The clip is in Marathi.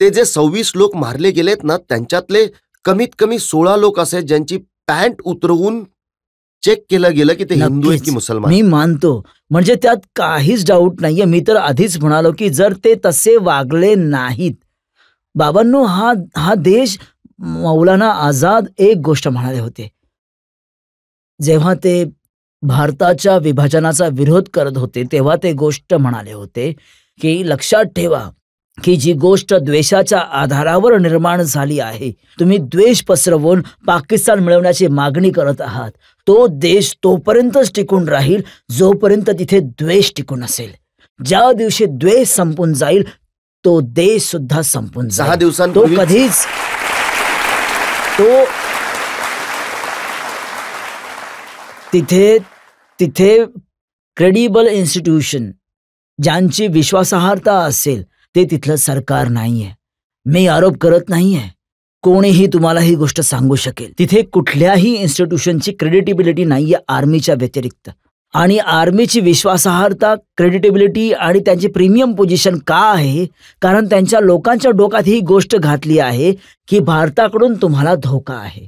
ते जे 26 लोक मारले गेलेत ना, त्यांच्यातले कमीत कमी 16 लोक असे ज्यांची पॅन्ट उतरवून चेक केलं गेलं की ते हिंदू आहेत की नक्कीच मुसलमान. मी मानतो, म्हणजे त्यात काहीच डाऊट नाहीये. मी तर आधीच म्हणालो की जर ते तसे वागले नाहीत, बाबांनो, हा हा देश, मौलाना आझाद एक गोष्ट म्हणाले होते, जेव्हा ते भारताच्या विभाजनाचा विरोध करत होते तेव्हा ते गोष्ट म्हणाले होते की लक्षात ठेवा की जी गोष्ट द्वेषाच्या आधारावर निर्माण झाली आहे, तुम्ही द्वेष पसरवून पाकिस्तान मिळवण्याची मागणी करत आहात, तो देश तोपर्यंतच टिकून राहील जोपर्यंत तिथे द्वेष टिकून असेल. ज्या दिवशी द्वेष संपून जाईल तो देश सुद्धा संपून 6 जाईल. तो दिवसांपूर्वीच कधीच तो तिथे तिथे क्रेडिबल इन्स्टिट्यूशन ज्यांची विश्वासार्हता असेल ते तिथलं सरकार नाहीये. मी आरोप करत नाहीये, कोणीही तुम्हाला ही गोष्ट सांगू शकेल. तिथे कुठल्याही इन्स्टिट्यूशनची क्रेडिटेबिलिटी नाहीये आर्मीच्या व्यतिरिक्त. आणि आर्मीची विश्वासार्हता, क्रेडिटेबिलिटी आणि त्यांची प्रीमियम पोझिशन का आहे? कारण त्यांच्या लोकांच्या डोक्यात ही गोष्ट घातली आहे की भारताकडून तुम्हाला धोका आहे.